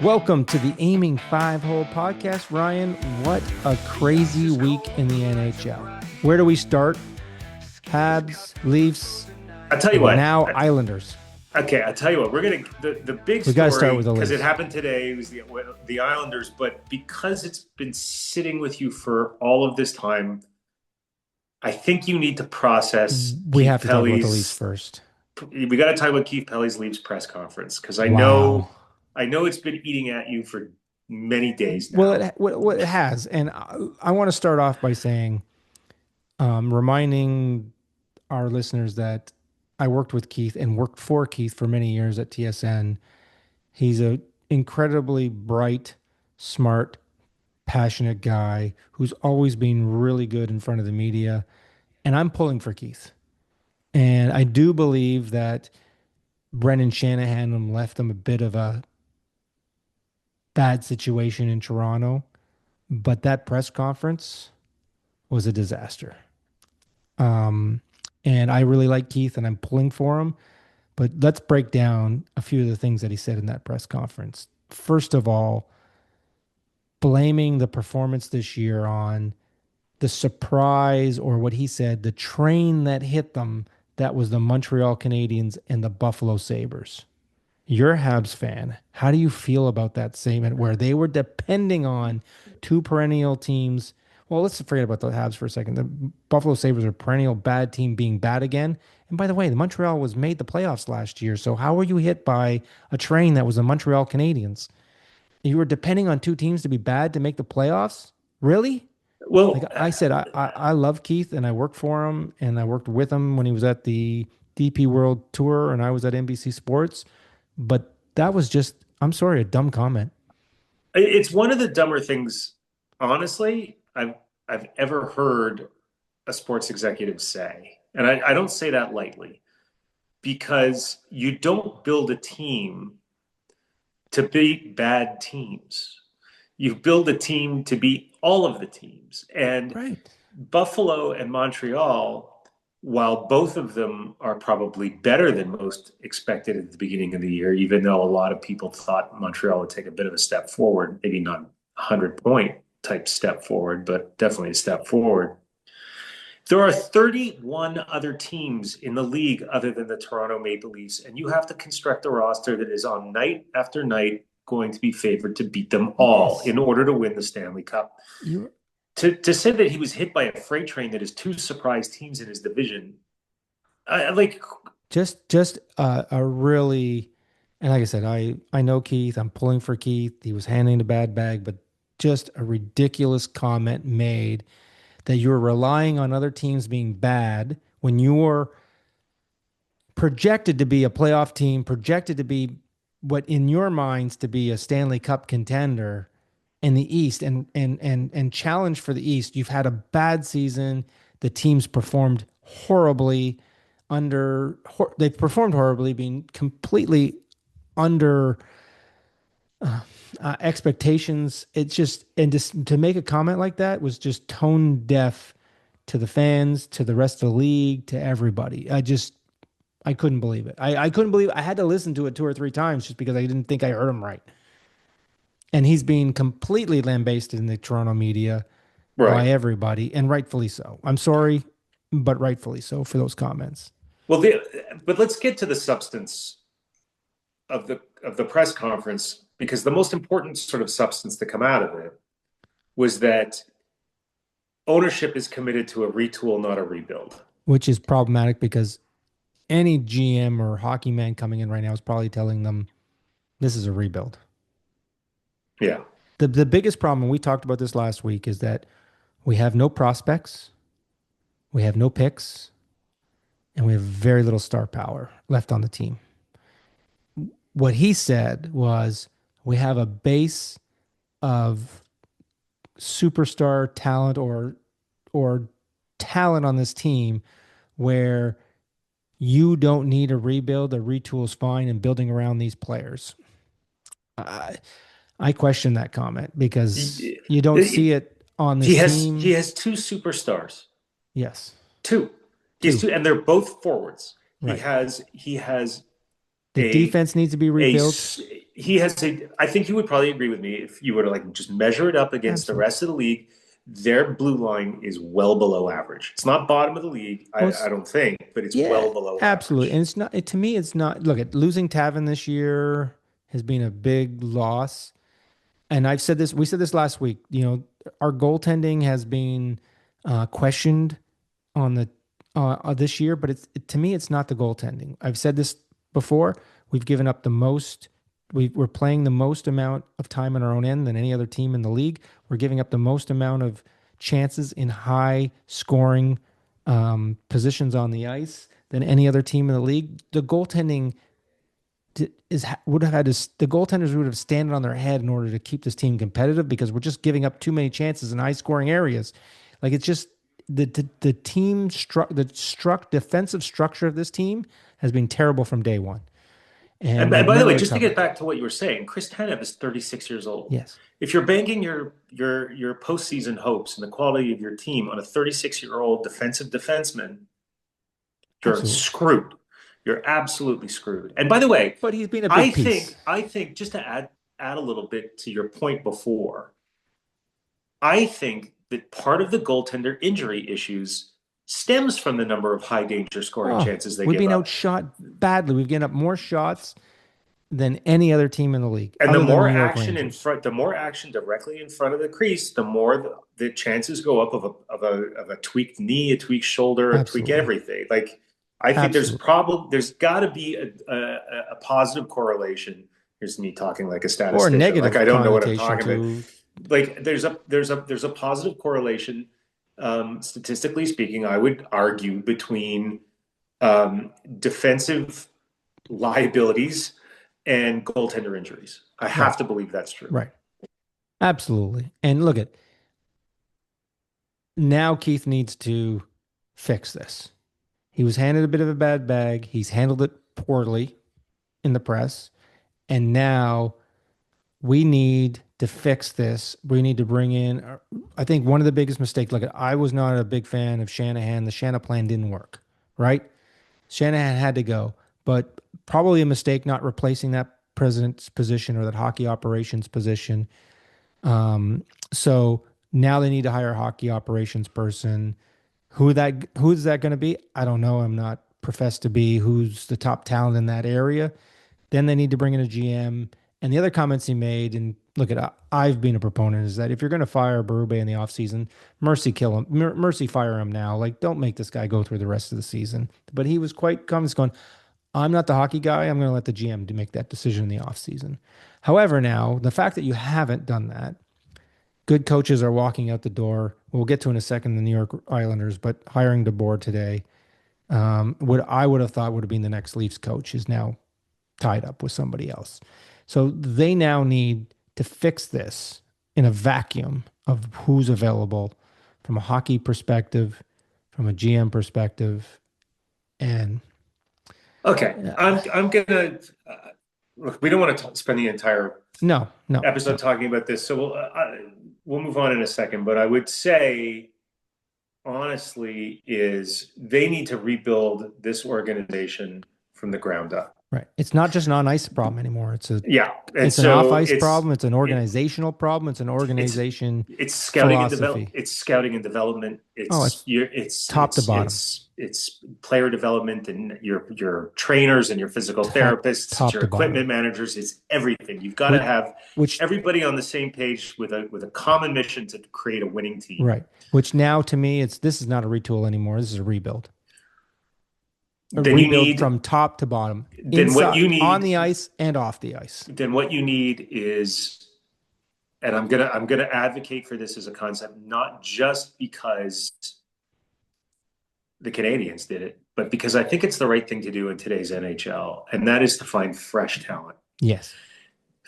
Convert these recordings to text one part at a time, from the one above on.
Welcome to the Aiming Five Hole podcast. Ryan, what a crazy week in the NHL. Where do we start? Habs, Leafs, I'll tell you what. now Islanders. Okay, I'll tell you what. We're gonna the big We got to start story with the because Leafs. it happened today. It was the Islanders, but because it's been sitting with you for all of this time, I think you need to process We Keith have to talk about the Leafs Pelley's. first. We got to talk about Keith Pelley's Leafs press conference because Wow. I know it's been eating at you for many days Well, now. it has. And I want to start off by saying, reminding our listeners that I worked with Keith and worked for Keith for many years at TSN. He's a incredibly bright, smart, passionate guy who's always been really good in front of the media. And I'm pulling for Keith. And I do believe that Brendan Shanahan left him a bit of a bad situation in Toronto, but that press conference was a disaster. Um, and I really like Keith and I'm pulling for him. But let's break down a few of the things that he said in that press conference. First of all, blaming the performance this year on the surprise, or what he said, the train that hit them, that was the Montreal Canadiens and the Buffalo Sabres. You're a Habs fan. How do you feel about that statement where they were depending on two perennial teams? Well, let's forget about the Habs for a second. The Buffalo Sabres are a perennial bad team being bad again. And by the way, the Montreal was made the playoffs last year. So how were you hit by a train that was the Montreal Canadiens? You were depending on two teams to be bad to make the playoffs? Really? Like Well, I said, I love Keith and I worked for him and I worked with him when he was at the DP World Tour and I was at NBC Sports. But that was just, I'm sorry, a dumb comment. it's one of the dumber things, honestly, I've ever heard a sports executive say, and I don't say that lightly, because you don't build a team to beat bad teams. You build a team to beat all of the teams. And Right. Buffalo and Montreal, while both of them are probably better than most expected at the beginning of the year, even though a lot of people thought Montreal would take a bit of a step forward, maybe not a 100-point type step forward, but definitely a step forward. There are 31 other teams in the league other than the Toronto Maple Leafs, and you have to construct a roster that is on night after night going to be favored to beat them all Yes. in order to win the Stanley Cup. You To say that he was hit by a freight train that is two surprise teams in his division, like, just a really, and like I said, I know Keith. I'm pulling for Keith. He was handing the bad bag, but just a ridiculous comment made that you're relying on other teams being bad when you're projected to be a playoff team, projected to be what in your minds to be a Stanley Cup contender in the East and challenge for the East. You've had a bad season. The teams performed horribly they've performed horribly, being completely under expectations. It's just, and just to make a comment like that was just tone deaf to the fans, to the rest of the league, to everybody. I couldn't believe it. I couldn't believe I had to listen to it two or three times just because I didn't think I heard him right. And he's being completely lambasted in the Toronto media by right. everybody, and rightfully so. I'm sorry, but rightfully so for those comments. Well, but let's get to the substance of the press conference, because the most important sort of substance to come out of it was that ownership is committed to a retool, not a rebuild. Which is problematic because any GM or hockey man coming in right now is probably telling them this is a rebuild. Yeah. The biggest problem, and we talked about this last week, is that we have no prospects, we have no picks, and we have very little star power left on the team. What he said was we have a base of superstar talent or talent on this team where you don't need a rebuild. A retool is fine, and building around these players. I question that comment because you don't see He it on this he team. has two superstars. Yes, Two. He has two. two, and they're both forwards. Right. He has The a defense needs to be a rebuilt. he has a I think you would probably agree with me if you were to like just measure it up against the Absolutely. rest of the league. Their blue line is well below average. It's not bottom of the league, Well, I don't think, but it's yeah, well below absolutely. And average. it's not, to me, it's not, look at losing Tavin this year has been a big loss. And I've said this, we said this last week, our goaltending has been questioned on the this year, but to me, it's not the goaltending. I've said this before. We've given up the most. We're playing the most amount of time on our own end than any other team in the league. We're giving up the most amount of chances in high scoring positions on the ice than any other team in the league. The goaltending would have had to, the goaltenders would have standed on their head in order to keep this team competitive because we're just giving up too many chances in high scoring areas. Like it's just the team defensive structure of this team has been terrible from day one, and And they've by the never way, just to get recovered. back to what you were saying, Chris Tanev is 36 years old. Yes, If you're banking your postseason hopes and the quality of your team on a 36-year-old defensive defenseman, you're absolutely. screwed. You're absolutely screwed. And by the way, But he's been a I big think piece. I think just to add a little bit to your point before, I think that part of the goaltender injury issues stems from the number of high danger scoring Oh, chances they we've give been up. outshot badly. We've given up more shots than any other team in the league, And other than the New York Rangers. the more action directly in front of the crease, the more the chances go up of a tweaked knee, a tweaked shoulder, a tweak Absolutely, everything. Like I think absolutely. there's got to be a positive correlation. Here's me talking like a Or a statistician, like I negative don't know what I'm connotation talking about. to, Like there's a positive correlation, statistically speaking. I would argue between defensive liabilities and goaltender injuries. I right, have to believe that's true. right. Absolutely. And look at now Keith needs to fix this. He was handed a bit of a bad bag. He's handled it poorly in the press. And now we need to fix this. We need to bring in, I think one of the biggest mistakes, look, I was not a big fan of Shanahan. The Shanahan plan didn't work, right? Shanahan had to go, but probably a mistake not replacing that president's position or that hockey operations position. So now they need to hire a hockey operations person. Who's that going to be? I don't know. I'm not professed to be who's the top talent in that area. Then they need to bring in a GM. And the other comments he made, and look at, I've been a proponent, is that if you're going to fire Berube in the offseason, mercy kill him, mercy fire him now. Like, don't make this guy go through the rest of the season. But he was quite confident going, I'm not the hockey guy. I'm going to let the GM to make that decision in the offseason. However, now the fact that you haven't done that, good coaches are walking out the door. We'll get to in a second the New York Islanders, but hiring Deboer today, what I would have thought would have been the next Leafs coach is now tied up with somebody else. So they now need to fix this in a vacuum of who's available from a hockey perspective, from a GM perspective, and Okay, uh, I'm gonna look. We don't want to spend the entire no, no, episode no. talking about this, so we'll move on in a second. But I would say honestly is they need to rebuild this organization from the ground up. Right. It's not just an on ice problem anymore. Yeah, and It's an off so ice problem. It's an it organizational problem. It's an it's organization philosophy. it's scouting and development. Oh, it's top to bottom. It's player development and your trainers and your physical therapists, it's Top your to bottom. equipment managers, it's everything. You've got to Which have which everybody on the same page with a common mission to create a winning team. right. Which now to me this is not a retool anymore. This is a rebuild. A Then you rebuild need from top to bottom, then what inside, you on need the ice and off the ice. then what you need is, and I'm gonna advocate for this as a concept, not just because the Canadians did it, but because I think it's the right thing to do in today's NHL, and that is to find fresh talent. Yes.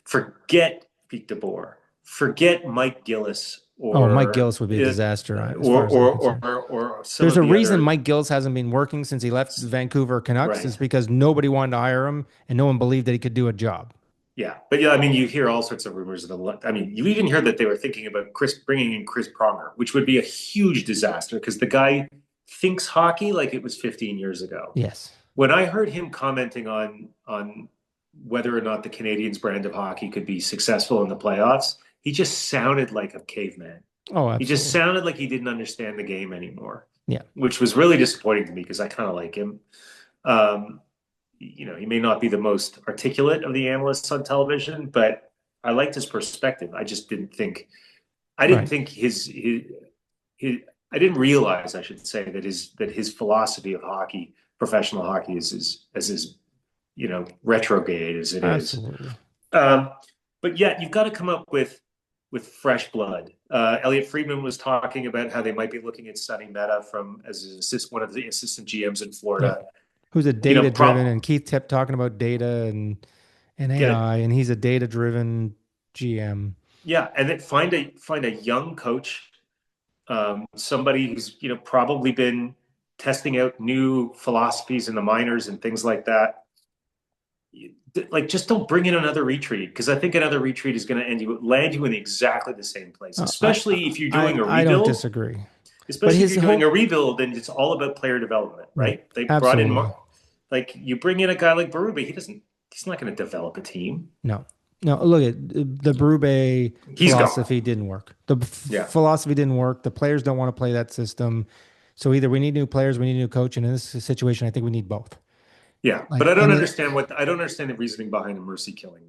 Forget Pete Deboer, forget Mike Gillis, Oh, Mike Gillis would be a disaster as far as I'm concerned. or some There's of a the reason other Mike Gillis hasn't been working since he left the Vancouver Canucks. Is right. because nobody wanted to hire him and no one believed that he could do a job. Yeah, but yeah, I mean, you hear all sorts of rumors of I mean, you even hear that they were thinking about bringing in Chris Pronger, which would be a huge disaster because the guy thinks hockey like it was 15 years ago. Yes. When I heard him commenting on whether or not the Canadians brand of hockey could be successful in the playoffs, he just sounded like a caveman. Oh, He just absolutely. sounded like he didn't understand the game anymore, Yeah. which was really disappointing to me because I kind of like him. Um, he may not be the most articulate of the analysts on television, but I liked his perspective. I just didn't think I didn't Right. think his I didn't realize, I should say, that his philosophy of hockey, professional hockey, is as retrograde as it is. Absolutely. Um, but yet you've got to come up with fresh blood. Elliot Friedman was talking about how they might be looking at Sonny Meta from as one of the assistant GMs in Yep. Florida. Who's a You know, data driven, and Keith kept talking about data and get it, AI, and he's a data driven GM. yeah, and then find a young coach, somebody who's probably been testing out new philosophies in the minors and things like that. Like, just don't bring in another retreat because I think another retreat is going to land you in exactly the same place. Uh, I, Especially if you're I doing a I don't rebuild. disagree, but Especially if his you're doing a whole rebuild, then it's all about player development, right, right? They brought in absolutely. like you bring in a guy like Berube, he's not going to develop a team. No, no. Look at the Berube He's gone. philosophy didn't work. The Yeah, philosophy didn't work. The players don't want to play that system. So either we need new players, we need a new coach, and in this situation, I think we need both. yeah, but Like, I don't understand the reasoning behind the Mercy killing.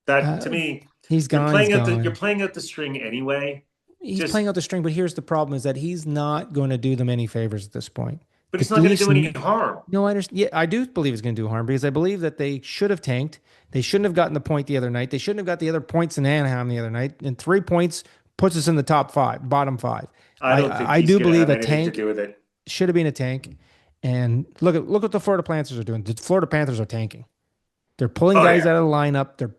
That to uh, me, he's you're gone. He's playing out the you're gone. playing out the string anyway. He's playing Just, out the string, but here's the problem: is that he's not going to do them any favors at this point. but The he's not going to Leafs, do any harm. no, I understand. Yeah, I do believe it's going to do harm because I believe that they should have tanked. They shouldn't have gotten the point the other night. They shouldn't have got the other points in Anaheim the other night. And 3 points puts us in the top five, bottom five. I I don't think I he's do going to believe have a anything to tank do with it. should have been a tank. And look what the Florida Panthers are doing. The Florida Panthers are tanking. They're pulling Oh guys yeah, out of the lineup. They're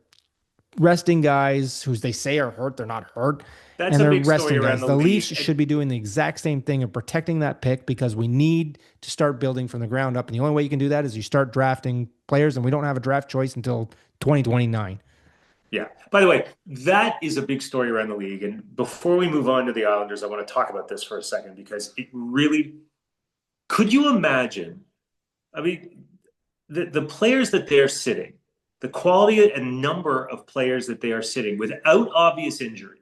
resting guys who they say are hurt. They're not hurt. that's And a they're big story resting around guys. the The Leafs league. should be doing the exact same thing of protecting that pick because we need to start building from the ground up. And the only way you can do that is you start drafting players, and we don't have a draft choice until 2029. Yeah. By the way, that is a big story around the league. And before we move on to the Islanders, I want to talk about this for a second because it really could you imagine? I mean, the players that they're sitting, the quality and number of players that they are sitting without obvious injury.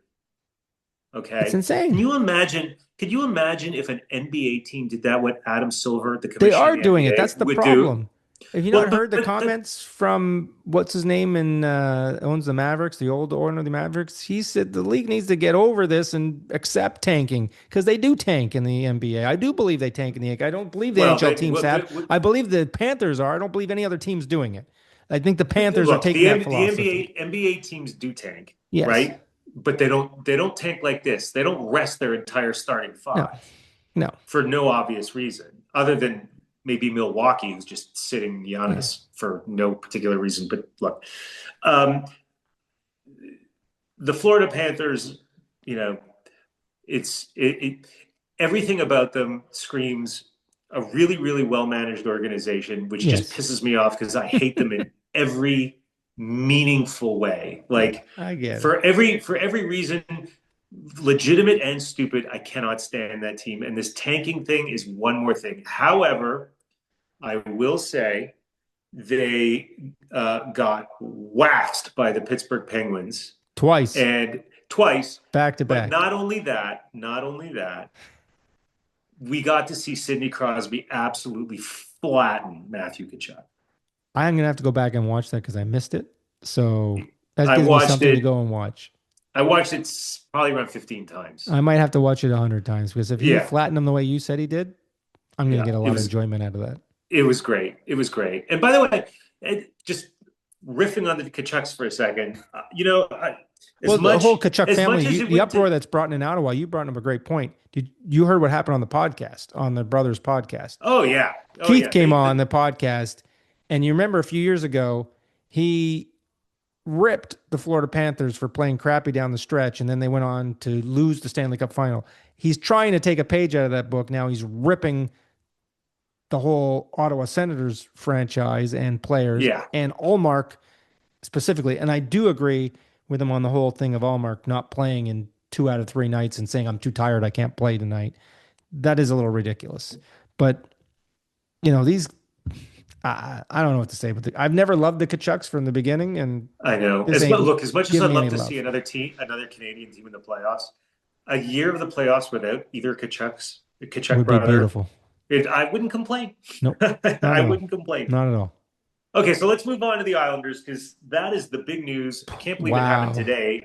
It's Okay. Can insane. you imagine? Could you imagine if an NBA team did that, what Adam Silver, the They commissioner are of the doing it. NBA, That's the would do? problem. Have you not Well, heard the comments from what's his name and owns the Mavericks, the old owner of the Mavericks? He said the league needs to get over this and accept tanking because they do tank in the NBA. I do believe they tank in the NBA. I don't believe the well, NHL they, teams well, have. I believe the Panthers are. I don't believe any other team's doing it. I think the Panthers are look, taking that the philosophy. NBA teams do tank, Yes. right? But they don't tank like this. They don't rest their entire starting No. five No. for no obvious reason, other than maybe Milwaukee, who's just sitting Yeah. Giannis for no particular reason. But look, um, the Florida Panthers, you know, everything about them screams a really, really well managed organization, which just Yes. pisses me off because I hate them in every meaningful way. Yeah. Like I get it. for every reason, legitimate and stupid, I cannot stand that team. And this tanking thing is one more thing. However, I will say they got waxed by the Pittsburgh Penguins Twice. and twice. Back to But back. not only that, we got to see Sidney Crosby absolutely flatten Matthew Tkachuk. I'm gonna have to go back and watch that because I missed it. So that I gives me watched something to it. go and watch. I watched it probably around 15 times. I might have to watch it 100 times because if he Yeah, flattened them the way you said he did, I'm gonna yeah. get a It lot of was enjoyment out of that. it was great. It was great. And by the way, just riffing on the Tkachuks for a second, Well, the whole Kachuk as family, much as it the would. uproar that's brought in Ottawa, you brought up a great point. Did you heard what happened on the podcast, on the brothers podcast? Oh yeah, oh Keith yeah. came on the podcast, and you remember a few years ago, he ripped the Florida Panthers for playing crappy down the stretch, and then they went on to lose the Stanley Cup final. He's trying to take a page out of that book. Now he's ripping the whole Ottawa Senators franchise and players Yeah, and Allmark specifically. And I do agree with him on the whole thing of Allmark not playing in 2 out of 3 nights and saying, I'm too tired, I can't play tonight. That is a little ridiculous. But, these I don't know what to say, but I've never loved the Kachucks from the beginning, and I know. this ain't Look, as much as giving I'd me any love to see love. another Canadian team in the playoffs, a year of the playoffs without either Kachuk Would be brother, beautiful. I wouldn't complain. Nope, not I at all. wouldn't complain. Not at all. Okay, so let's move on to the Islanders because that is the big news. I can't believe it happened Wow. today.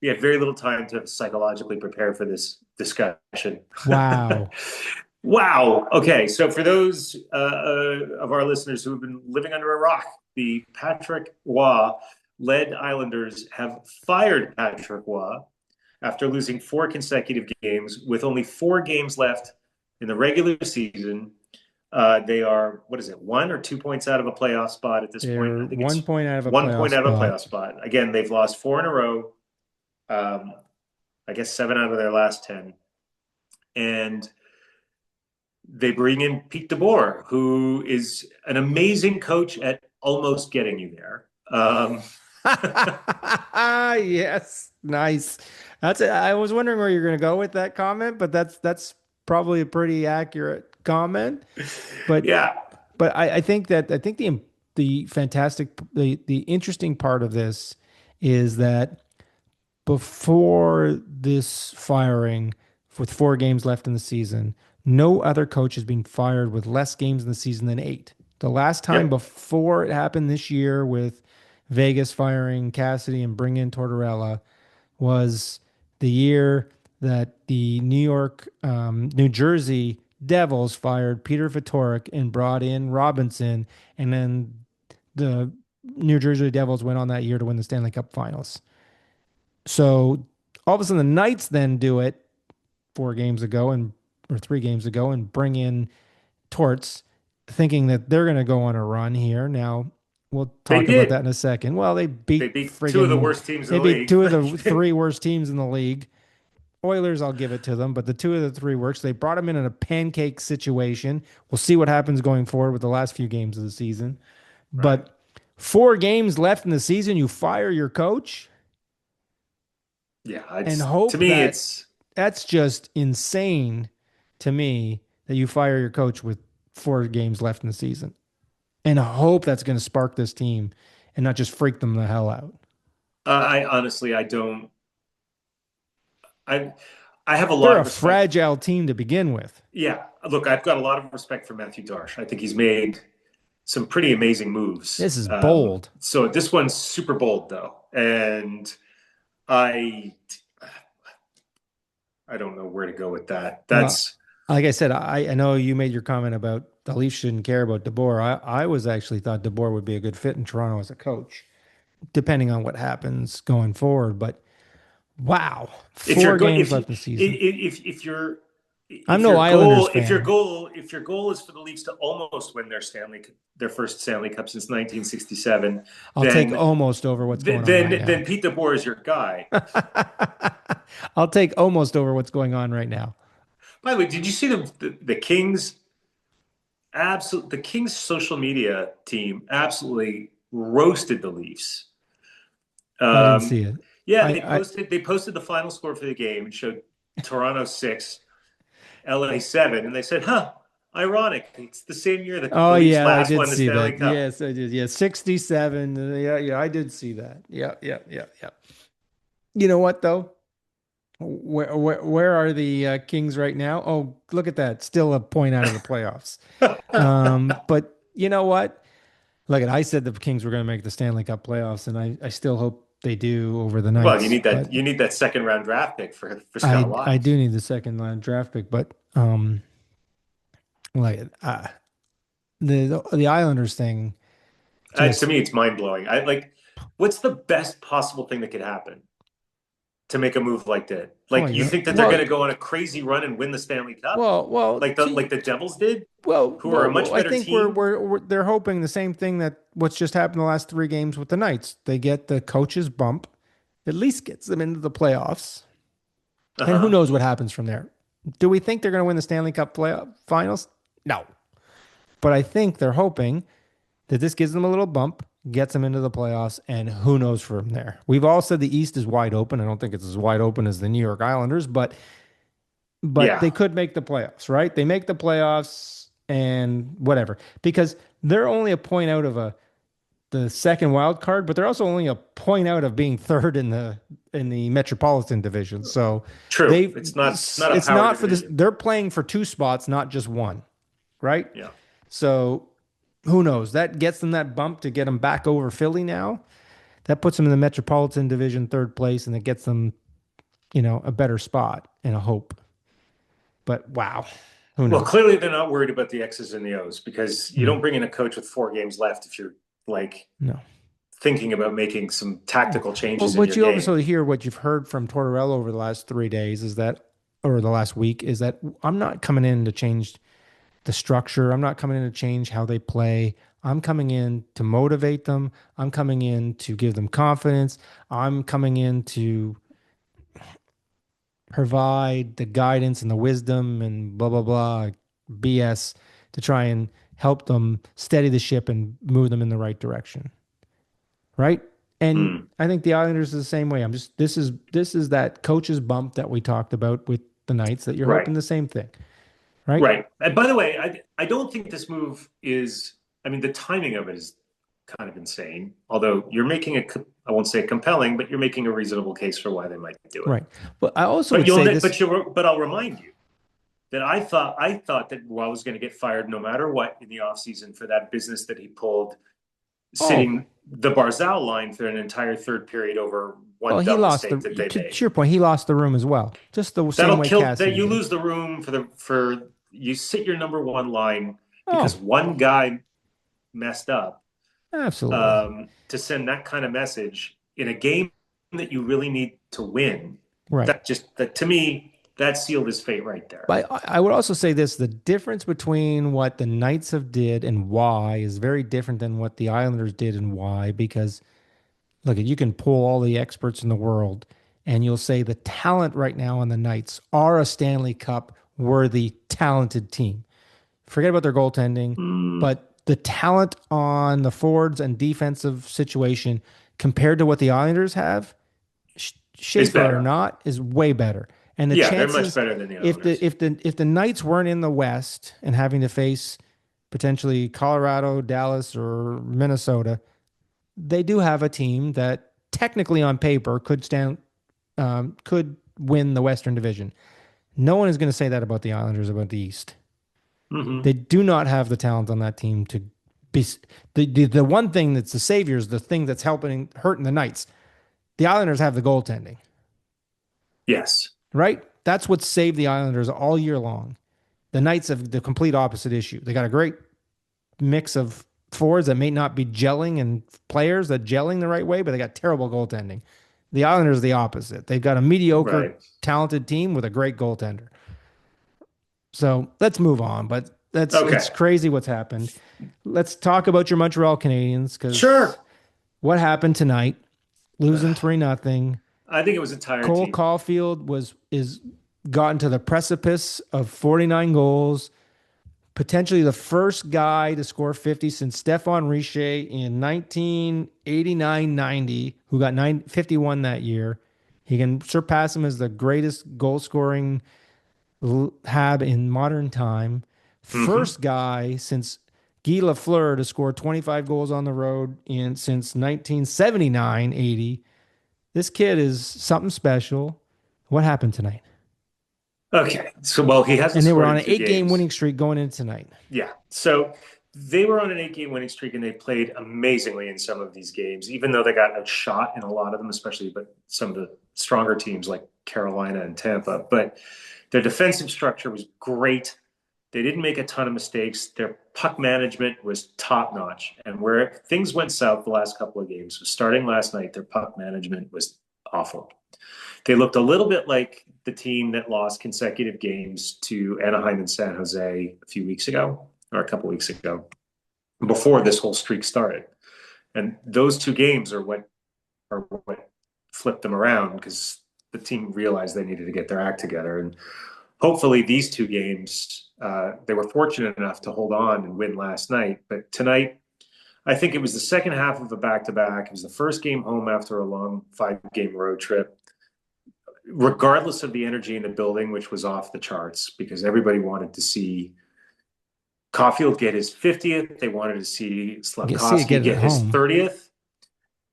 We had very little time to psychologically prepare for this discussion. Wow. Wow. Okay, so for those of our listeners who have been living under a rock, the Patrick Waugh led Islanders have fired Patrick Waugh after losing four consecutive games with only 4 games left in the regular season. They are, what is it, 1 or 2 points out of a playoff spot at this point? They're I think one it's point out of a one playoff point out of a spot. playoff spot. Again, they've lost 4 in a row. Um, I guess 7 out of their last 10. And they bring in Pete Deboer, who is an amazing coach at almost getting you there. Yes, nice. That's it. I was wondering where you're going to go with that comment, but that's probably a pretty accurate comment. But Yeah, I think the interesting part of this is that before this firing, with 4 games left in the season, no other coach has been fired with less games in the season than 8. The last time yep. before it happened this year with Vegas firing Cassidy and bringing in Tortorella was the year that the New Jersey Devils fired Peter Fatorik and brought in Robinson, and then the New Jersey Devils went on that year to win the Stanley Cup Finals. So all of a sudden, the Knights then do it 4 games ago and or 3 games ago and bring in Torts, thinking that they're going to go on a run here. Now we'll They talk about that did. in a second. Well, They beat two of the worst teams in they the beat league. 2 of the 3 worst teams in the league. Oilers, I'll give it to them, but the 2 of the 3 worst. They brought them in a pancake situation. We'll see what happens going forward with the last few games of the season. Right. But 4 games left in the season, you fire your coach Yeah, and it's to hope me, that it's that's just insane to me that you fire your coach with 4 games left in the season and hope that's going to spark this team and not just freak them the hell out. I honestly I don't I I have a They're lot a of respect. fragile team to begin with. Yeah, look, I've got a lot of respect for Matthew Darsh. I think he's made some pretty amazing moves. This is bold. So this one's super bold though, and I I don't know where to go with that. Well, That's like I said, I know you made your comment about the Leafs shouldn't care about DeBoer. I was actually thought DeBoer would be a good fit in Toronto as a coach, depending on what happens going forward. But wow, if you're four going games left in the season. if you're I'm if no your Islanders goal if your fan. goal if your goal is for the Leafs to almost win their first Stanley Cup since 1967, I'll take then almost over what's going on right now. then Pete DeBoer is your guy. I'll take almost over what's going on right now. By the way, did you see the Kings? The Kings social media team absolutely roasted the Leafs. I didn't Um, see it. yeah, I they posted the final score for the game and showed Toronto 6, LA 7, and they said, "Huh, ironic. It's the same year that oh the Leafs yeah, I last did won the see Stanley that. Cup." Yes, I did. Yeah, 67. Yeah, I did see that. Yeah. You know what though? Where are the Kings right now? Oh, look at that. Still a point out of the playoffs. But you know what? Look, I said the Kings were going to make the Stanley Cup playoffs, and I still hope they do over the Well, Knights. But you need that second round draft pick for Scott I Lyons. do need the second line draft pick. But like the Islanders thing, To just me, it's mind blowing. I like, what's the best possible thing that could happen to make a move like that? oh Like, my you god. think that they're going to go on a crazy run and win the Stanley Cup, Well, like the Devils did, who are a well, much I better think team? they're hoping the same thing that what's just happened the last 3 games with the Knights. They get the coach's bump, at least gets them into the playoffs, Uh and who huh. knows what happens from there. Do we think they're going to win the Stanley Cup playoff finals? No, but I think they're hoping that this gives them a little bump, gets them into the playoffs, and who knows from there. We've all said the East is wide open. I don't think it's as wide open as the New York Islanders, but Yeah. they could make the playoffs, right? They make the playoffs and whatever. Because they're only a point out of the second wild card, but they're also only a point out of being third in the Metropolitan Division. So True. they It's not a it's power not for this. division. They're playing for two spots, not just one, right? Yeah. So who knows? That gets them that bump to get them back over Philly now. That puts them in the Metropolitan Division third place, and it gets them, a better spot and a hope. But wow, who Well, knows? clearly they're not worried about the X's and the O's because you don't No, bring in a coach with 4 games left if you're like no. thinking about making some tactical Well, changes in what your you also game. hear, what you've heard from Tortorella over the last 3 days is that, or the last week, is that I'm not coming in to change the structure. I'm not coming in to change how they play. I'm coming in to motivate them. I'm coming in to give them confidence. I'm coming in to provide the guidance and the wisdom and blah, blah, blah, BS to try and help them steady the ship and move them in the right direction. Right. And Mm, I think the Islanders is the same way. This is that coach's bump that we talked about with the Knights that you're right. hoping the same thing. Right. Right. And by the way, I don't think this move is, I mean, the timing of it is kind of insane. Although you're making I won't say compelling, but you're making a reasonable case for why they might do it. Right. But I also would say this. But I'll remind you that I thought that Roy was going to get fired no matter what in the offseason for that business that he pulled Oh, sitting the Barzal line for an entire third period over well, one he dumb lost mistake that they to made. your point, he lost the room as well. Just the same That'll way kill that Cassidy you did. lose the room for you sit your number one line because Oh, one guy messed up absolutely. to send that kind of message in a game that you really need to win. Right. That to me that sealed his fate right there. But I would also say this, the difference between what the Knights have did and why is very different than what the Islanders did and why, because look, you can pull all the experts in the world and you'll say the talent right now on the Knights are a Stanley Cup worthy, talented team. Forget about their goaltending, Mm, but the talent on the forwards and defensive situation compared to what the Islanders have, is Schaefer or better. not, is way better. And the Yeah, they're much chances, better than the if the Islanders. if the if the Knights weren't in the West and having to face potentially Colorado, Dallas, or Minnesota, they do have a team that technically on paper could win the Western Division. No one is going to say that about the Islanders about the East. Mm-hmm. They do not have the talent on that team to be the one thing that's the saviors, the thing that's helping hurting the Knights. The Islanders have the goaltending, Yes. right? That's what saved the Islanders all year long. The Knights have the complete opposite issue. They got a great mix of forwards that may not be gelling and players that gelling the right way, but they got terrible goaltending. The Islanders are the opposite. They've got a mediocre, Right. talented team with a great goaltender. So let's move on. But it's Okay. crazy what's happened. Let's talk about your Montreal Canadiens because Sure. what happened tonight, losing 3-0. I think it was a tired Cole team. Caulfield is gotten to the precipice of 49 goals, potentially the first guy to score 50 since Stefan Richer in 1989-90, who got 51 that year. He can surpass him as the greatest goal scoring Hab in modern time. Mm-hmm. First guy since Guy Lafleur to score 25 goals on the road in since 1979-80. This kid is something special. What happened tonight? Okay. So, well, he hasn't And they were scored on in an two 8 game games. winning streak going into tonight. Yeah. So they were on an 8 game winning streak and they played amazingly in some of these games, even though they got outshot in a lot of them, especially but some of the stronger teams like Carolina and Tampa. But their defensive structure was great. They didn't make a ton of mistakes. Their puck management was top notch. And where things went south the last couple of games was starting last night, their puck management was awful. They looked a little bit like the team that lost consecutive games to Anaheim and San Jose a few weeks ago, or a couple weeks ago, before this whole streak started. And those two games are what flipped them around because the team realized they needed to get their act together. And hopefully, these two games, they were fortunate enough to hold on and win last night. But tonight, I think it was the second half of a back to back. It was the first game home after a long 5 game road trip. Regardless of the energy in the building, which was off the charts because everybody wanted to see Caulfield get his 50th. They wanted to see See it Slavkovsky get it at get his home. 30th.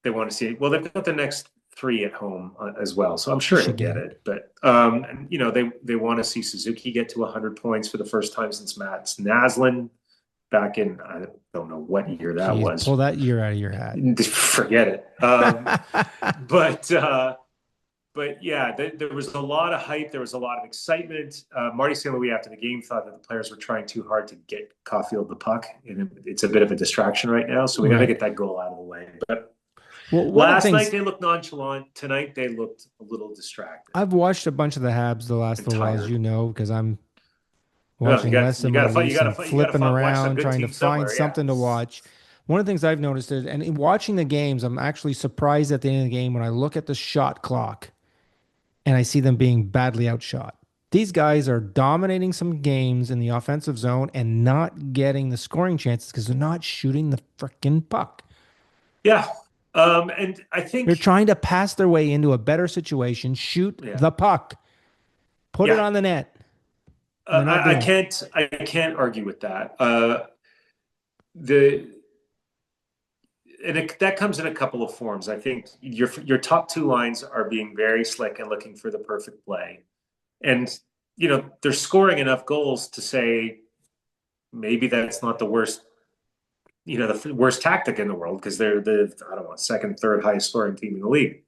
They want to see it. Well, they've got the next three at home as well, so I'm He sure he'll should get get it. it. But and, they want to see Suzuki get to 100 points for the first time since Matt Naslin back in I don't know what year that Jeez, was. pull that year out of your hat. Forget it. But but yeah, there was a lot of hype. There was a lot of excitement. Marty St. Louis after the game thought that the players were trying too hard to get Caulfield the puck, and it's a bit of a distraction right now. So we got to get that goal out of the way. But well, one of the last things night they looked nonchalant. Tonight they looked a little distracted I've watched a bunch of the Habs the last and little while, as tired. you know, because I'm Well, watching less and more Leafs and you got flipping to watch some around, good trying to teams find somewhere. Yeah. something to watch. One of the things I've noticed is, and in watching the games, I'm actually surprised at the end of the game when I look at the shot clock and I see them being badly outshot. These guys are dominating some games in the offensive zone and not getting the scoring chances because they're not shooting the freaking puck. Yeah. And I They're think, trying to pass their way into a better situation, shoot yeah, the puck, put it yeah. on the net, and they're not doing it. I can't argue with that. The that comes in a couple of forms. I think your top two lines are being very slick and looking for the perfect play, and they're scoring enough goals to say maybe that's not the worst the worst tactic in the world because they're the I don't know second, third highest scoring team in the league.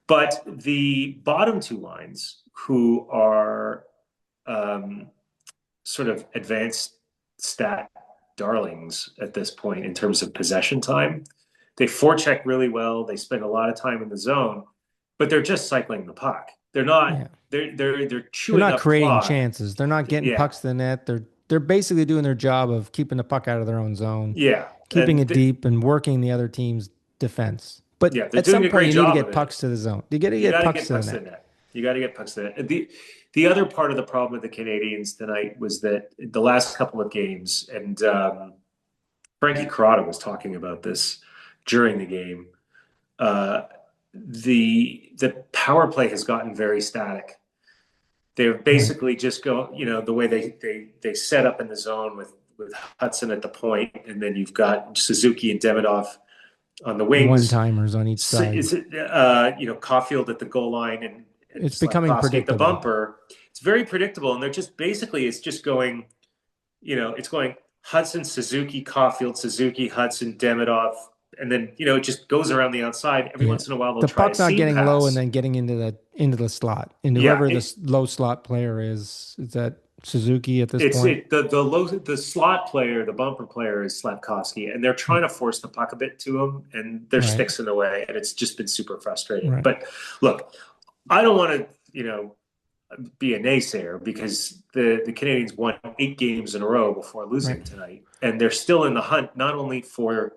But the bottom two lines, who are sort of advanced stat darlings at this point in terms of possession time. They forecheck really well. They spend a lot of time in the zone, but they're just cycling the puck. They're not. Yeah. They're They're chewing not up creating clock. chances. They're not getting Yeah, pucks to the net. They're basically doing their job of keeping the puck out of their own zone, yeah, keeping and it deep and working the other team's defense. But yeah, they're at doing some a point great you need to job of get it. pucks to the zone. You got to You get got to pucks get to the pucks to the net. net. You got to get pucks to the net. The other part of the problem with the Canadians tonight was that the last couple of games, and Frankie Corrado was talking about this during the game. Uh, the power play has gotten very static. They're Right. basically just go, the way they set up in the zone with Hudson at the point, and then you've got Suzuki and Demidov on the One wings. timers on each side. Is it Caulfield at the goal line and It's becoming Slavkovsky at the predictable. bumper? It's very predictable, and they're just basically it's just going, it's going Hudson, Suzuki, Caulfield, Suzuki, Hudson, Demidov, and then it just goes around the outside. Every Yeah. once in a while, they'll The try a puck's not seam getting low and pass. then getting into the slot. And Yeah, whoever the low slot player is that Suzuki at this it's point? the slot player, the bumper player is Slavkovsky, and they're trying to force the puck a bit to him, and their Right. sticks in the way, and it's just been super frustrating. Right. But look, I don't want to be a naysayer because the Canadians won 8 games in a row before Right. losing tonight, and they're still in the hunt not only for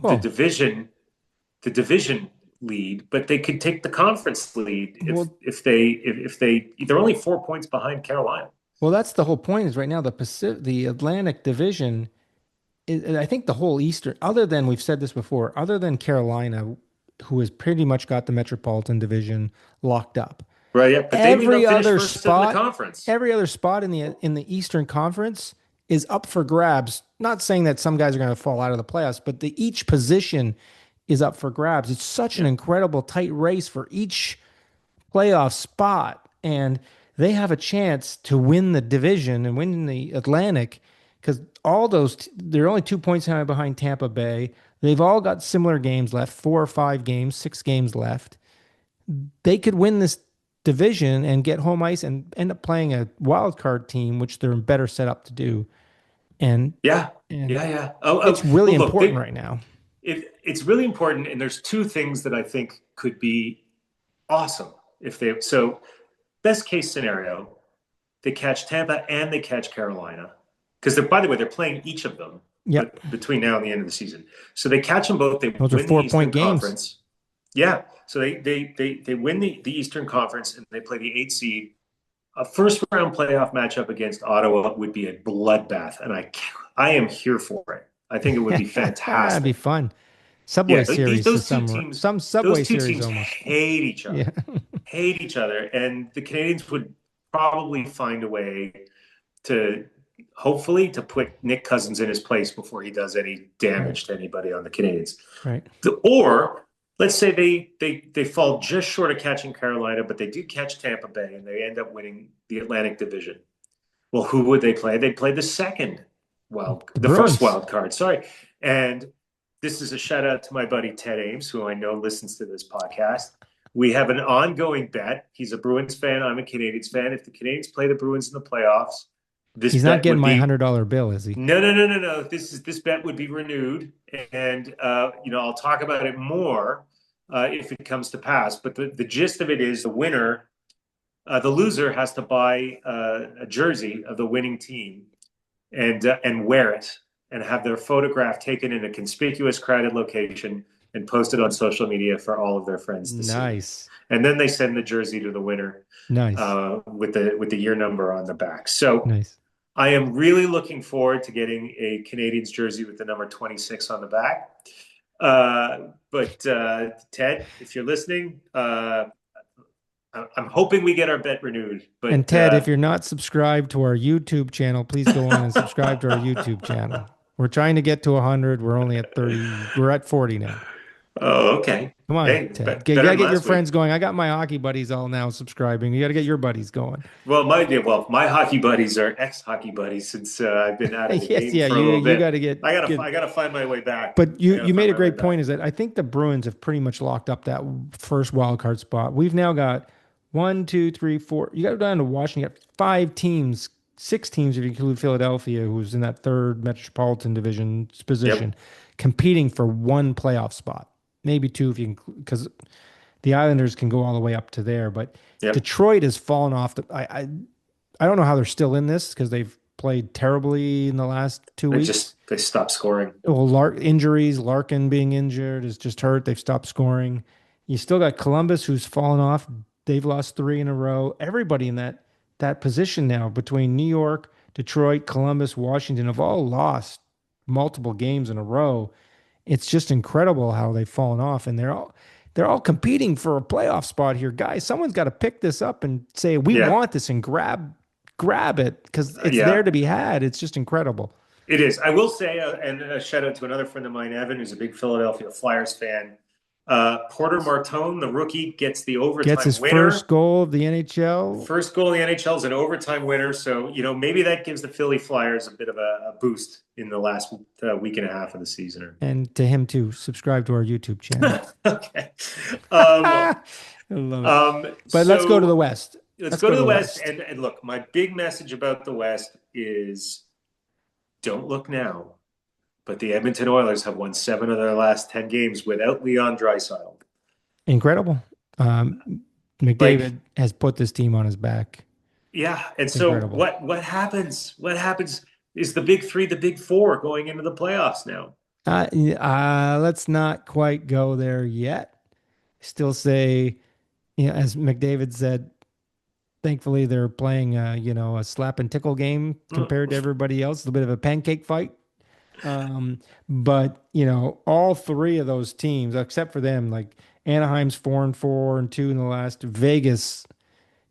the Well, division the division lead, but they could take the conference lead well, if they're only 4 points behind Carolina. well, that's the whole point is right now the Atlantic Division I think the whole Eastern, other than we've said this before, other than Carolina, who has pretty much got the Metropolitan Division locked up. Right, yeah, but they may Every not finish other first in the spot, conference. every other spot in the Eastern Conference is up for grabs. Not saying that some guys are going to fall out of the playoffs, but each position is up for grabs. It's such an Yeah, incredible tight race for each playoff spot, and they have a chance to win the division and win the Atlantic because they're only 2 points behind Tampa Bay. They've all got similar games left, 4 or 5 games, 6 games left. They could win this division and get home ice and end up playing a wild card team, which they're better set up to do. And yeah, and yeah, yeah. Oh, it's really well, look, important right now. it's really important, and there's two things that I think could be awesome if they. So, best case scenario, they catch Tampa and they catch Carolina because by the way, they're playing each of them, but Yep. between now and the end of the season, so they catch them both. They Those are win the 4 point Eastern games. Conference. Yeah, so they win the Eastern Conference and they play the 8 seed. A first round playoff matchup against Ottawa would be a bloodbath, and I am here for it. I think it would be It'd be fantastic. fun. Subway Yeah, series to those two some teams, some those Subway two series teams almost. Yeah. hate each other, and the Canadians would probably find a way to hopefully to put Nick Cousins in his place before he does any Right. damage to anybody on the Canadians. Right. Or let's say they fall just short of catching Carolina, but they do catch Tampa Bay and they end up winning the Atlantic Division. Well, who would they play? They'd play The the first Bruins. wild card. Sorry. And this is a shout out to my buddy Ted Ames, who I know listens to this podcast. We have an ongoing bet. He's a Bruins fan. I'm a Canadiens fan. If the Canadiens play the Bruins in the playoffs, this He's not bet getting would my be $100 bill, is he? no. This bet would be renewed, and I'll talk about it more if it comes to pass. But the gist of it is the loser has to buy a jersey of the winning team and wear it and have their photograph taken in a conspicuous, crowded location and posted on social media for all of their friends to see. Nice. And then they send the jersey to the winner Nice. with the year number on the back. So Nice. I am really looking forward to getting a Canadiens jersey with the number 26 on the back. But Ted, if you're listening, I'm hoping we get our bet renewed. But And Ted, if you're not subscribed to our YouTube channel, please go on and subscribe to our YouTube channel. We're trying to get to 100. We're only at 30. We're at 40 now. oh, okay. Come on, Hey, Ted. You better gotta than get your last week. friends going. I got my hockey buddies all now subscribing. You gotta get your buddies going. Well, my hockey buddies are ex-hockey buddies since I've been out of the Yes, game yeah, for a little you bit. gotta get. I gotta find my way back. But I you gotta you find made a my way great back. point. Is that I think the Bruins have pretty much locked up that first wild card spot. We've now got one, two, three, four. You got to go down to Washington. You got five teams, six teams if you include Philadelphia, who's in that third Metropolitan Division Yep. position, competing for one playoff spot, maybe two if you because the Islanders can go all the way up to there. But Yep. Detroit has fallen off. I don't know how they're still in this because they've played terribly in the last two weeks. They stopped scoring. Well, injuries, Larkin being injured is just hurt. They've stopped scoring. You still got Columbus, who's fallen off. They've lost three in a row. Everybody in that position now between New York, Detroit, Columbus, Washington have all lost multiple games in a row. It's just incredible how they've fallen off, and they're all competing for a playoff spot here, guys. Someone's got to pick this up and say we Yeah. want this and grab it because it's there Yeah. to be had. It's just incredible. It is. I will say, and a shout out to another friend of mine, Evan, who's a big Philadelphia Flyers fan. Porter Martone, the rookie, gets the Gets overtime his first winner. goal of the NHL. First goal in the NHL is an overtime winner. So, maybe that gives the Philly Flyers a bit of a boost in the last week and a half of the season. And to him too, subscribe to our YouTube channel. Okay. I love it. But let's go to the So West. let's Let's go go to to the the West. West. And look, my big message about the West is don't look now. But the Edmonton Oilers have won 7 of their last 10 games without Leon Draisaitl. Incredible. Like, McDavid has put this team on his back. yeah. And It's so incredible. what happens? What happens is the big three, the big four going into the playoffs now. Let's not quite go there yet. Still say, as McDavid said, thankfully they're playing, a slap and tickle game compared to everybody else. A little bit of a pancake fight. But all three of those teams, except for them, like Anaheim's 4-4 and 2 in the last. Vegas,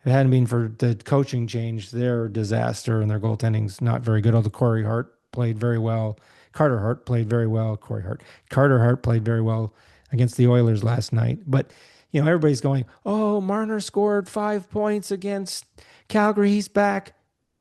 if it hadn't been for the coaching change, they're a disaster and their goaltending's not very good. Although Corey Hart played very well. Carter Hart played very well. Carter Hart played very well against the Oilers last night. But everybody's going, "Oh, Marner scored 5 points against Calgary. He's back."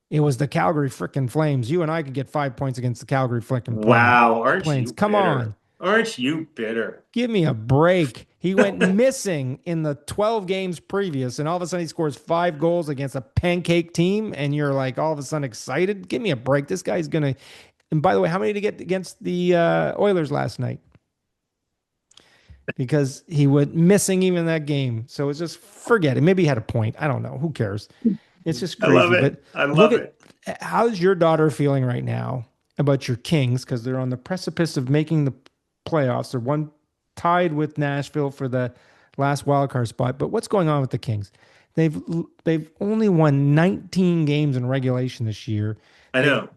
It was the Calgary frickin' Flames. You and I could get 5 points against the Calgary frickin' Wow, aren't Plains. you Come on. bitter? Aren't you bitter? Give me a break. He went missing in the 12 games previous, and all of a sudden he scores 5 goals against a pancake team, and you're like all of a sudden excited. Give me a break. This guy's gonna. And by the way, how many did he get against the Oilers last night? Because he went missing even in that game. So it's just forget it. Maybe he had a point. I don't know. Who cares? It's just I love crazy. it. But I look love it. at how's your daughter feeling right now about your Kings because they're on the precipice of making the playoffs. They're one tied with Nashville for the last wild card spot. But what's going on with the Kings? They've they've only won 19 games in regulation this year. I They've know.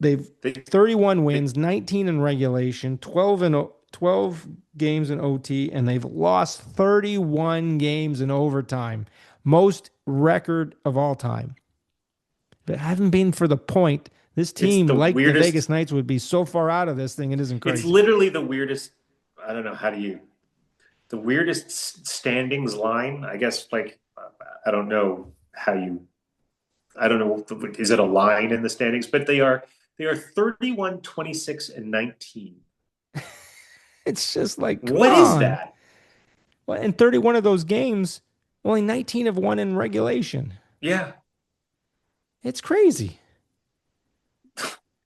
they've They, 31 they, wins, 19 in regulation, 12 games in OT, and they've lost 31 games in overtime, most record of all time. If it hadn't been for the point, This It's team, the like the weirdest. Vegas Knights, would be so far out of this thing, it isn't It's crazy. literally the weirdest. I don't know how do you the weirdest standings line. I guess like I don't know how you. I don't know. Is it a line in the standings? But they are 31, 26, and 19. It's just like, come What is on. that? Well, in 31 of those games, only 19 have won in regulation. Yeah, It's crazy.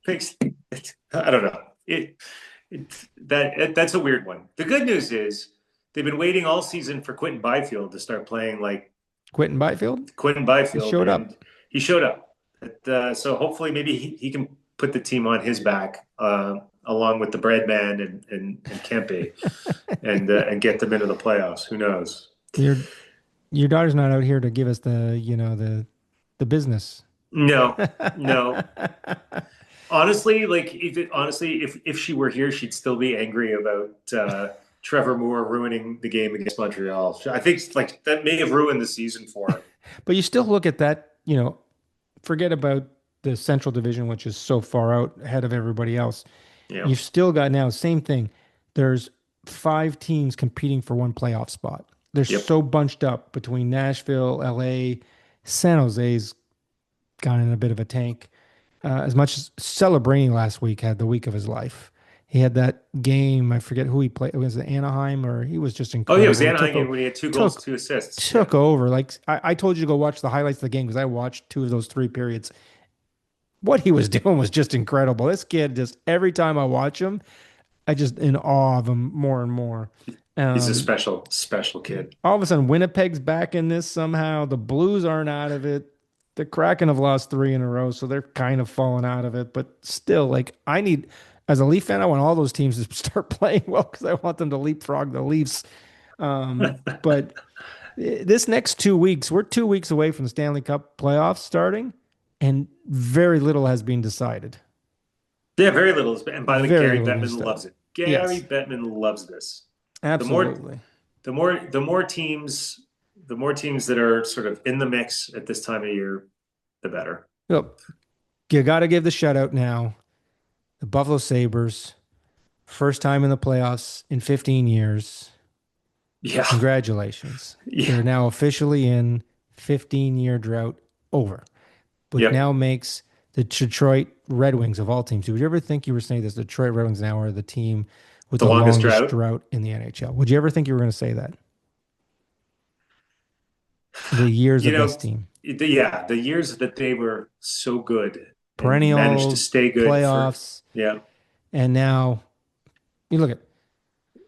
I don't know. That's a weird one. The good news is they've been waiting all season for Quentin Byfield to start playing like Quentin Byfield, Quentin he Byfield, showed up. and he showed up. So hopefully, maybe he can put the team on his back, along with the bread man and Kempe, and get them into the playoffs. Who knows? Your your daughter's not out here to give us the business. No, no. Honestly, like if she were here, she'd still be angry about Trevor Moore ruining the game against Montreal. I think like that may have ruined the season for her. But you still look at that, forget about the Central Division, which is so far out ahead of everybody else. Yeah. You've still got now, same thing. There's five teams competing for one playoff spot. They're Yep. so bunched up between Nashville, LA, San Jose's gone in a bit of a tank. As much as Celebrini last week had the week of his life. He had that game. I forget who he played. Was it Anaheim or he was just Oh yeah, it was incredible. He took Anaheim when he had 2 goals, took 2 assists. Yeah. took over. Like I told you to go watch the highlights of the game because I watched two of those three periods. What he was doing was just incredible. This kid, just every time I watch him, I just in awe of him more and more. He's a Um, special, special kid. all of a sudden, Winnipeg's back in this somehow. The Blues aren't out of it. The Kraken have lost three in a row, so they're kind of falling out of it. But still, like I need, as a Leaf fan, I want all those teams to start playing well because I want them to leapfrog the Leafs. But this next 2 weeks, we're 2 weeks away from the Stanley Cup playoffs starting, and very little has been decided. Yeah, very little. And by the way, Very Gary little has been Bettman decided. loves it. Gary Yes, Bettman loves this. The more, absolutely. the more teams that are sort of in the mix at this time of year, the better. Look, you got to give the shout out now. The Buffalo Sabres, first time in the playoffs in 15 years. Yeah, Congratulations. yeah, They're now officially in 15-year drought over, which yep. now makes the Detroit Red Wings of all teams. Would you ever think you were saying this? The Detroit Red Wings now are the team with The the longest longest drought. drought in the NHL. Would you ever think you were going to say that? The years You of this know, team, the years that they were so good and managed to perennial stay good for, playoffs, yeah, and now you look at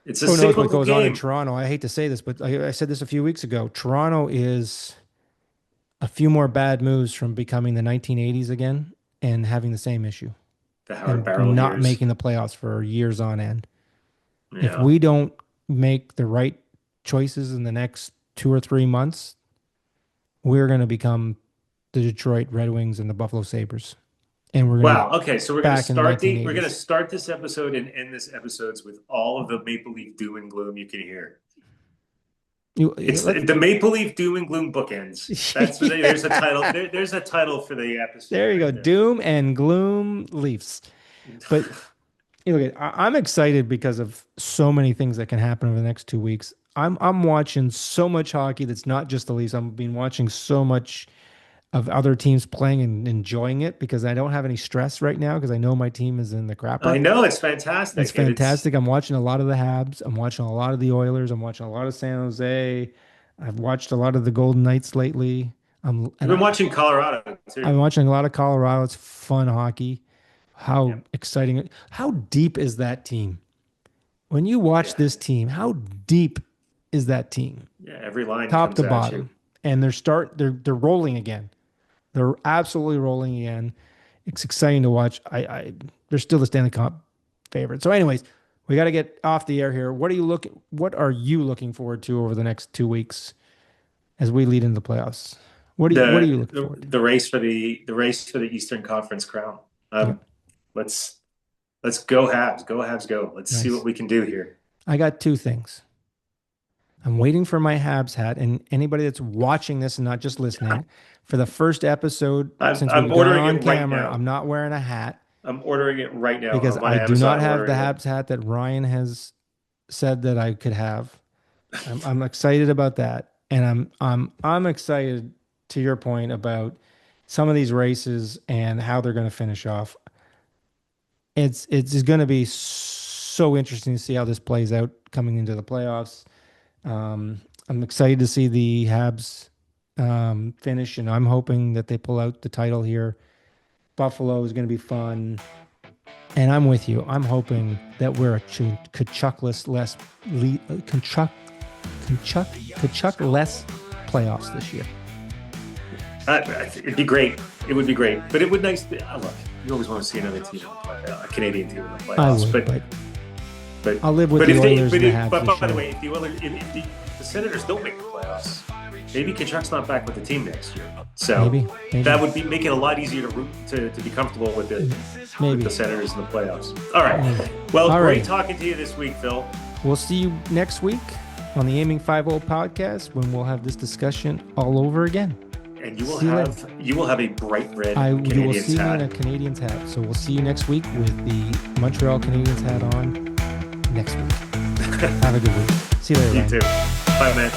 it's a who knows what cyclical goes on in game. Toronto. I hate to say this, but I said this a few weeks ago. Toronto is a few more bad moves from becoming the 1980s again and having the same issue The Howard and Barrel not years. making the playoffs for years on end. If Yeah. we don't make the right choices in the next 2 or 3 months, we're going to become the Detroit Red Wings and the Buffalo Sabres. And we're going to be Wow. Okay. So back in the we're gonna 1980s. start this episode and end this episodes with all of the Maple Leaf doom and gloom you can hear. It's Let's, the Maple Leaf doom and gloom bookends. There's a title. yeah. There's a title for the episode There you go. right there. Doom and gloom Leafs. But look, I'm excited because of so many things that can happen over the next 2 weeks. I'm watching so much hockey that's not just the Leafs. I've been watching so much of other teams playing and enjoying it because I don't have any stress right now because I know my team is in the I crapper. know it's It's fantastic, and it's fantastic. I'm watching a lot of the Habs. I'm watching a lot of the Oilers. I'm watching a lot of San Jose. I've watched a lot of the Golden Knights lately. I've And been watching Colorado I'm too. watching a lot of Colorado. It's fun hockey. How Yeah. exciting. How deep is that team? When you watch Yeah. this team, how deep is that team? Yeah. Every line Top comes to at you. bottom. And they're rolling again. They're absolutely rolling again. It's exciting to watch. They're still the Stanley Cup favorite. So, anyways, we got to get off the air here. What are you looking forward to over the next 2 weeks as we lead into the playoffs? What are you looking forward to? The race for the race for the Eastern Conference crown. Yep. Let's let's go Habs, go Habs, go. Let's see what Nice. we can do here. I got two things. I'm waiting for my Habs hat. And anybody that's watching this and not just listening, for the first episode, since I'm we've gone ordering on it right camera, now. I'm not wearing a hat I'm ordering it right now. because I'm on I do not Amazon have the ordering it. Habs hat that Ryan has said that I could have. I'm excited about that, and I'm excited to your point about some of these races and how they're going to finish off. It's going to be so interesting to see how this plays out coming into the playoffs. I'm excited to see the Habs finish, and I'm hoping that they pull out the title here. Buffalo is going to be fun, and I'm with you. I'm hoping that we're a Kachuk less Kachuk less playoffs this year. It'd be great. It would be great, but it would nice. Look, you always want to see another team, a Canadian team in the playoffs. But I'll live with the Oilers and the Habs. But by the way, if the Senators don't make the playoffs, maybe Kachuk's not back with the team next year. So maybe. That would make it a lot easier to be comfortable with the Senators in the playoffs. All right. Maybe. Well, great talking to you this week, Phil. We'll see you next week on the Aiming 5-0 podcast when we'll have this discussion all over again. And you will have a bright red Canadiens you will see hat. me in a Canadiens hat. So we'll see you next week with the Montreal Canadiens hat on next week. Have a good week. See you later. You too. Bye, man.